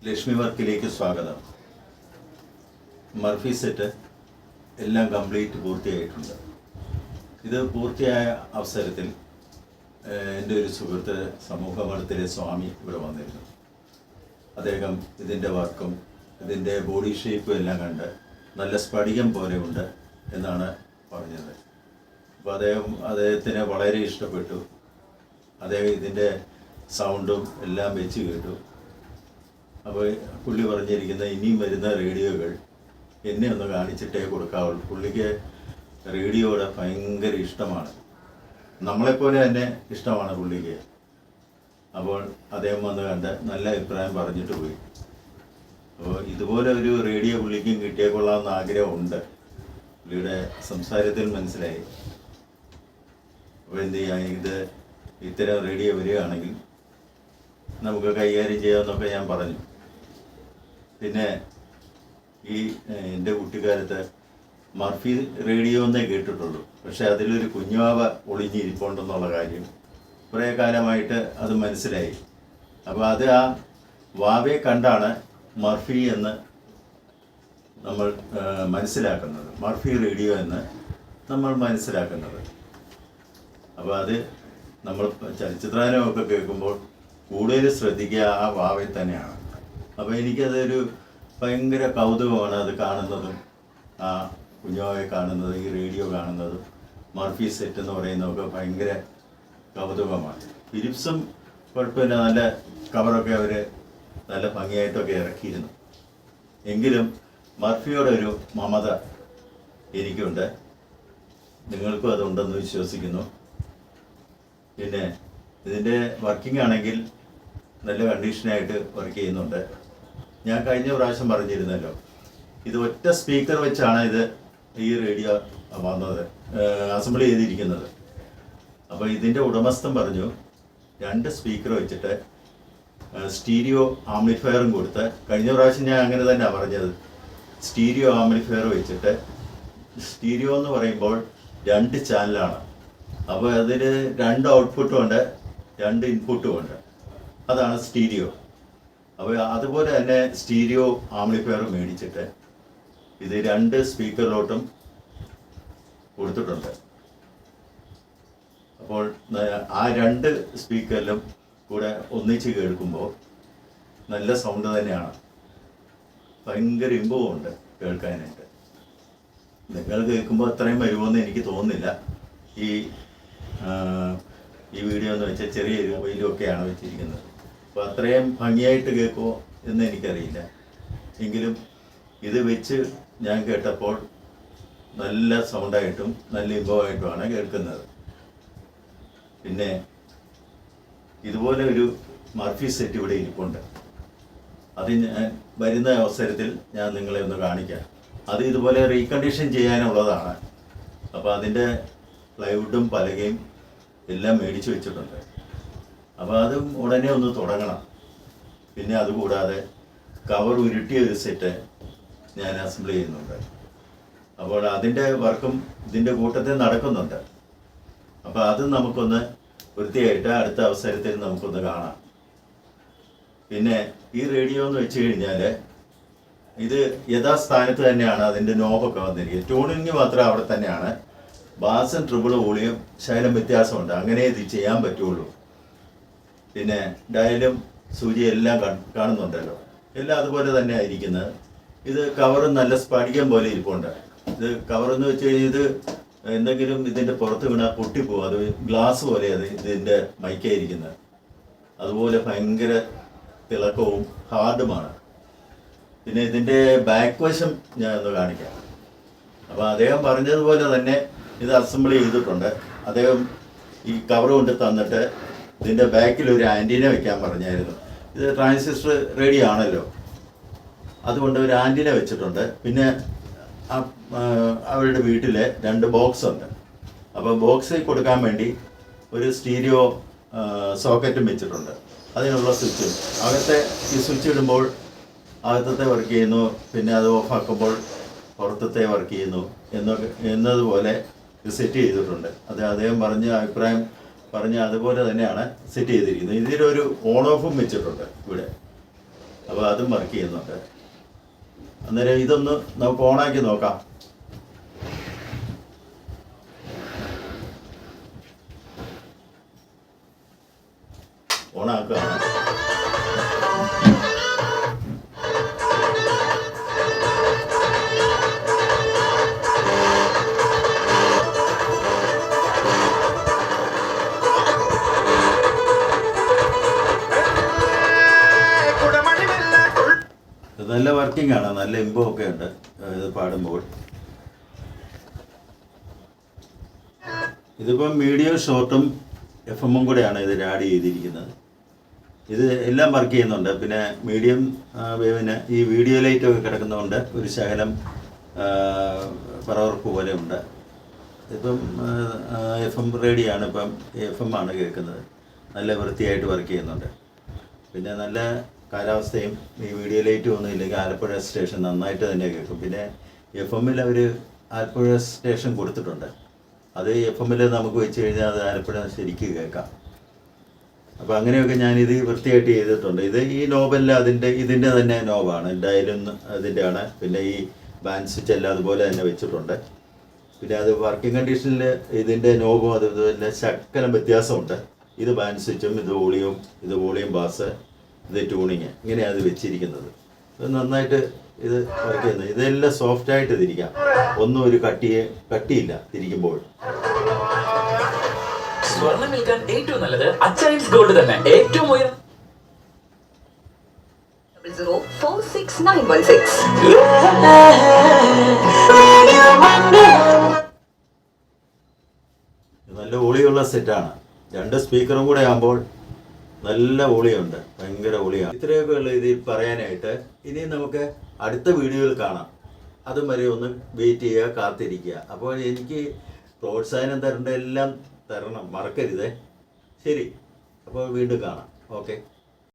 ലക്ഷ്മി വർക്കിലേക്ക് സ്വാഗതം. Murphy set എല്ലാം complete പൂർത്തിയായിട്ടുണ്ട്. ഇത് പൂർത്തിയായ അവസരത്തിൽ എൻ്റെ ഒരു സുഹൃത്ത് സമൂഹമഠത്തിലെ സ്വാമി ഇവിടെ വന്നിരുന്നു. അദ്ദേഹം ഇതിൻ്റെ വർക്കും ഇതിൻ്റെ ബോഡി ഷേപ്പും എല്ലാം കണ്ട് നല്ല സ്ഫടികം പോലെ ഉണ്ട് എന്നാണ് പറഞ്ഞത്. അപ്പോൾ അദ്ദേഹത്തിന് വളരെ ഇഷ്ടപ്പെട്ടു. അദ്ദേഹം ഇതിൻ്റെ സൗണ്ടും എല്ലാം വെച്ച് കേട്ടു. അപ്പോൾ പുള്ളി പറഞ്ഞിരിക്കുന്ന ഇനിയും വരുന്ന റേഡിയോകൾ എന്നെ ഒന്ന് കാണിച്ചിട്ടേ കൊടുക്കാവുള്ളൂ. പുള്ളിക്ക് റേഡിയോയുടെ ഭയങ്കര ഇഷ്ടമാണ്, നമ്മളെപ്പോലെ തന്നെ ഇഷ്ടമാണ് പുള്ളിക്ക്. അപ്പോൾ അദ്ദേഹം വന്ന് കണ്ട് നല്ല അഭിപ്രായം പറഞ്ഞിട്ട് പോയി. അപ്പോൾ ഇതുപോലെ ഒരു റേഡിയോ പുള്ളിക്കും കിട്ടിയേക്കൊള്ളാമെന്ന് ആഗ്രഹമുണ്ട്, പുള്ളിയുടെ സംസാരത്തിൽ മനസ്സിലായി. അപ്പോൾ എന്ത് ചെയ്യാം, ഇത് ഇത്തരം റേഡിയോ വരികയാണെങ്കിൽ നമുക്ക് കൈകാര്യം ചെയ്യാമെന്നൊക്കെ ഞാൻ പറഞ്ഞു. പിന്നെ ഈ എൻ്റെ കുട്ടിക്കാലത്ത് മർഫി റേഡിയോ എന്നേ കേട്ടിട്ടുള്ളൂ, പക്ഷെ അതിലൊരു കുഞ്ഞുവാവ ഒളിഞ്ഞിരിപ്പുണ്ടെന്നുള്ള കാര്യം കുറേ കാലമായിട്ട് അത് മനസ്സിലായി. അപ്പോൾ അത് ആ വാവയെ കണ്ടാണ് മർഫി എന്ന് നമ്മൾ മനസ്സിലാക്കുന്നത്, മർഫി റേഡിയോ എന്ന് നമ്മൾ മനസ്സിലാക്കുന്നത്. അപ്പോൾ അത് നമ്മൾ ചലച്ചിത്രാനമൊക്കെ കേൾക്കുമ്പോൾ കൂടുതൽ ശ്രദ്ധിക്കുക ആ വാവയിൽ തന്നെയാണ്. അപ്പോൾ എനിക്കതൊരു ഭയങ്കര കൗതുകമാണ് അത് കാണുന്നതും, ആ കുഞ്ഞുവാവയെ കാണുന്നതും, ഈ റേഡിയോ കാണുന്നതും, മർഫി സെറ്റ് എന്ന് പറയുന്നതൊക്കെ ഭയങ്കര കൗതുകമാണ്. ഫിലിപ്സും കുഴപ്പമില്ല, നല്ല കവറൊക്കെ അവർ നല്ല ഭംഗിയായിട്ടൊക്കെ ഇറക്കിയിരുന്നു. എങ്കിലും മർഫിയോടൊരു മമത എനിക്കുണ്ട്, നിങ്ങൾക്കും അതുണ്ടെന്ന് വിശ്വസിക്കുന്നു. പിന്നെ ഇതിൻ്റെ വർക്കിംഗ് ആണെങ്കിൽ നല്ല കണ്ടീഷനായിട്ട് വർക്ക് ചെയ്യുന്നുണ്ട്. ഞാൻ കഴിഞ്ഞ പ്രാവശ്യം പറഞ്ഞിരുന്നല്ലോ, ഇത് ഒറ്റ സ്പീക്കർ വെച്ചാണ് ഇത് ഈ റേഡിയോ വന്നത്, അസംബിൾ ചെയ്തിരിക്കുന്നത്. അപ്പോൾ ഇതിൻ്റെ ഉടമസ്ഥൻ പറഞ്ഞു 2 സ്പീക്കർ വെച്ചിട്ട് സ്റ്റീരിയോ ആംപ്ലിഫയറും കൊടുത്ത്, കഴിഞ്ഞ പ്രാവശ്യം ഞാൻ അങ്ങനെ തന്നെയാണ് പറഞ്ഞത്, സ്റ്റീരിയോ ആംപ്ലിഫയർ വെച്ചിട്ട്, സ്റ്റീരിയോ എന്ന് പറയുമ്പോൾ 2 ചാനലാണ്. അപ്പോൾ അതിൽ 2 ഔട്ട്പുട്ടും ഉണ്ട്, 2 ഇൻപുട്ടും ഉണ്ട്, അതാണ് സ്റ്റീരിയോ. അപ്പോൾ അതുപോലെ തന്നെ സ്റ്റീരിയോ ആംപ്ലിഫയർ മേടിച്ചിട്ട് ഇത് 2 സ്പീക്കറിലോട്ടും കൊടുത്തിട്ടുണ്ട്. അപ്പോൾ ആ 2 സ്പീക്കറിലും കൂടെ ഒന്നിച്ച് കേൾക്കുമ്പോൾ നല്ല സൗണ്ട് തന്നെയാണ്, ഭയങ്കര ഇമ്പവുമുണ്ട് കേൾക്കാനായിട്ട്. നിങ്ങൾ കേൾക്കുമ്പോൾ അത്രയും വരുമോയെന്ന് എനിക്ക് തോന്നുന്നില്ല. ഈ വീഡിയോ എന്ന് വെച്ചാൽ ചെറിയൊരു മൊബൈലുമൊക്കെയാണ് വെച്ചിരിക്കുന്നത്, അപ്പോൾ അത്രയും ഭംഗിയായിട്ട് കേൾക്കുമോ എന്ന് എനിക്കറിയില്ല. എങ്കിലും ഇത് വെച്ച് ഞാൻ കേട്ടപ്പോൾ നല്ല സൗണ്ടായിട്ടും നല്ല ഇമ്പമായിട്ടുമാണ് കേൾക്കുന്നത്. പിന്നെ ഇതുപോലെ ഒരു മർഫി സെറ്റ് ഇവിടെ ഇരിപ്പുണ്ട്, അത് ഞാൻ വരുന്ന അവസരത്തിൽ ഞാൻ നിങ്ങളെ ഒന്ന് കാണിക്കാം. അത് ഇതുപോലെ റീകണ്ടീഷൻ ചെയ്യാനുള്ളതാണ്. അപ്പോൾ അതിൻ്റെ പ്ലൈവുഡും പലകയും എല്ലാം മേടിച്ച് വെച്ചിട്ടുണ്ട്. അപ്പോൾ അതും ഉടനെ ഒന്ന് തുടങ്ങണം. പിന്നെ അതുകൂടാതെ കവർ ഉരുട്ടിയ ഒരു സെറ്റ് ഞാൻ അസംബിൾ ചെയ്യുന്നുണ്ട്. അപ്പോൾ അതിൻ്റെ വർക്കും ഇതിൻ്റെ കൂട്ടത്തിൽ നടക്കുന്നുണ്ട്. അപ്പോൾ അത് നമുക്കൊന്ന് വൃത്തിയായിട്ട് അടുത്ത അവസരത്തിൽ നമുക്കൊന്ന് കാണാം. പിന്നെ ഈ റേഡിയോ എന്ന് വെച്ച് കഴിഞ്ഞാൽ ഇത് യഥാസ്ഥാനത്ത് തന്നെയാണ് അതിൻ്റെ നോബൊക്കെ വന്നിരിക്കുന്നത്. ട്യൂണിങ് മാത്രം അവിടെ തന്നെയാണ്, ബാസും ട്രിബിൾ വോളിയം ശകലം വ്യത്യാസമുണ്ട്, അങ്ങനെ ഇത് ചെയ്യാൻ പറ്റുള്ളൂ. പിന്നെ ഡയലും സൂചിയും എല്ലാം കാണുന്നുണ്ടല്ലോ, എല്ലാം അതുപോലെ തന്നെ ആയിരിക്കുന്നത്. ഇത് കവറും നല്ല സ്ഫടികം പോലെ ഇരിപ്പുണ്ട്. ഇത് കവറെന്ന് വെച്ച് കഴിഞ്ഞാൽ ഇത് എന്തെങ്കിലും ഇതിൻ്റെ പുറത്ത് വീണാൽ പൊട്ടിപ്പോവും, അത് ഗ്ലാസ് പോലെ അത് ഇതിൻ്റെ മൈക്കായിരിക്കുന്നത്. അതുപോലെ ഭയങ്കര തിളക്കവും ഹാർഡുമാണ്. പിന്നെ ഇതിൻ്റെ ബാക്ക് വശം ഞാൻ ഒന്ന് കാണിക്കാം. അപ്പോൾ അദ്ദേഹം പറഞ്ഞതുപോലെ തന്നെ ഇത് അസംബിൾ ചെയ്തിട്ടുണ്ട്. അദ്ദേഹം ഈ കവർ കൊണ്ട് തന്നിട്ട് ഇതിൻ്റെ ബാക്കിൽ ഒരു ആൻറ്റീന വെക്കാൻ പറഞ്ഞായിരുന്നു. ഇത് ട്രാൻസിസ്റ്റർ റേഡിയോ ആണല്ലോ, അതുകൊണ്ട് ഒരു ആൻറ്റീന വെച്ചിട്ടുണ്ട്. പിന്നെ അവരുടെ വീട്ടിൽ 2 ബോക്സ് ഉണ്ട്. അപ്പോൾ ബോക്സിൽ കൊടുക്കാൻ വേണ്ടി ഒരു സ്റ്റീരിയോ സോക്കറ്റും വെച്ചിട്ടുണ്ട്, അതിനുള്ള സ്വിച്ചും. അകത്തെ ഈ സ്വിച്ച് ഇടുമ്പോൾ അകത്തത്തെ വർക്ക് ചെയ്യുന്നു, പിന്നെ അത് ഓഫാക്കുമ്പോൾ പുറത്തത്തെ വർക്ക് ചെയ്യുന്നു എന്നതുപോലെ ഇത് സെറ്റ് ചെയ്തിട്ടുണ്ട്. അത് അദ്ദേഹം പറഞ്ഞ അഭിപ്രായം പറഞ്ഞ അതുപോലെ തന്നെയാണ് സെറ്റ് ചെയ്തിരിക്കുന്നത്. ഇതിലൊരു ഓൺ ഓഫും വെച്ചിട്ടുണ്ട് ഇവിടെ, അപ്പോൾ അതും വർക്ക് ചെയ്യുന്നുണ്ട്. അന്നേരം ഇതൊന്ന് നമുക്ക് ഓണാക്കി നോക്കാം. ഓണാക്കുകയാണ്. നല്ല വർക്കിംഗ് ആണ്, നല്ല ഇമ്പം ഒക്കെ ഉണ്ട് ഇത് പാടുമ്പോൾ. ഇതിപ്പം വീഡിയോ ഷോർട്ടും FM കൂടെയാണ് ഇതിൽ ആഡ് ചെയ്തിരിക്കുന്നത്. ഇത് എല്ലാം വർക്ക് ചെയ്യുന്നുണ്ട്. പിന്നെ മീഡിയം വേവിന് ഈ വീഡിയോ ലൈറ്റൊക്കെ കിടക്കുന്നതുകൊണ്ട് ഒരു ശകലം പറവർക്ക് പോലെ ഉണ്ട്. ഇപ്പം FM റേഡിയാണ്, ഇപ്പം FM ആണ് കേൾക്കുന്നത്. നല്ല വൃത്തിയായിട്ട് വർക്ക് ചെയ്യുന്നുണ്ട്. പിന്നെ നല്ല കാലാവസ്ഥയും ഈ വീഡിയോ ലൈറ്റും ഒന്നും ഇല്ലെങ്കിൽ ആലപ്പുഴ സ്റ്റേഷൻ നന്നായിട്ട് തന്നെ കേൾക്കും. പിന്നെ FM അവർ ആലപ്പുഴ സ്റ്റേഷൻ കൊടുത്തിട്ടുണ്ട്. അത് FM നമുക്ക് വെച്ച് കഴിഞ്ഞാൽ അത് ആലപ്പുഴ ശരിക്ക് കേൾക്കാം. അപ്പോൾ അങ്ങനെയൊക്കെ ഞാനിത് വൃത്തിയായിട്ട് ചെയ്തിട്ടുണ്ട്. ഇത് ഈ നോബല്ല ഇതിൻ്റെ തന്നെ നോബാണ്, ഡയലും അതിൻ്റെയാണ്. പിന്നെ ഈ ബാൻഡ് സ്വിച്ച് എല്ലാം അതുപോലെ തന്നെ വെച്ചിട്ടുണ്ട്. പിന്നെ അത് വർക്കിംഗ് കണ്ടീഷനിൽ ഇതിൻ്റെ നോബും അതുപോലെ ശക്കലം വ്യത്യാസമുണ്ട്. ഇത് ബാൻഡ് സ്വിച്ചും ഇത് വോളിയം ബാസ്, ഇത് ട്യൂണിങ്, ഇങ്ങനെയാണ് അത് വെച്ചിരിക്കുന്നത്. ഇത് നന്നായിട്ട് ഇത് വർക്ക് ചെയ്യുന്നത്. ഇതെല്ലാം സോഫ്റ്റായിട്ട് തിരിക്കാം, ഒന്നും ഒരു കട്ടിയില്ല തിരിക്കുമ്പോൾ. സ്വർണ്ണം വിൽക്കാൻ ഏറ്റവും നല്ലത് അച്ചയൻസ് ഗോൾഡ് തന്നെ. ഏറ്റവും ഉയർന്ന 00469116. നല്ല ഒളിയുള്ള സെറ്റാണ്. 2 സ്പീക്കറും കൂടെ ആകുമ്പോൾ നല്ല ഒളിയുണ്ട്, ഭയങ്കര ഒളിയാണ്. ഇത്രയൊക്കെ ഉള്ളു ഇതിൽ പറയാനായിട്ട്. ഇനി നമുക്ക് അടുത്ത വീഡിയോയിൽ കാണാം. അതും വരെ ഒന്ന് വെയിറ്റ് ചെയ്യുക, കാത്തിരിക്കുക. അപ്പോൾ എനിക്ക് പ്രോത്സാഹനം തരേണ്ട എല്ലാം തരണം, മറക്കരുതേ. ശരി, അപ്പോൾ വീണ്ടും കാണാം. ഓക്കെ.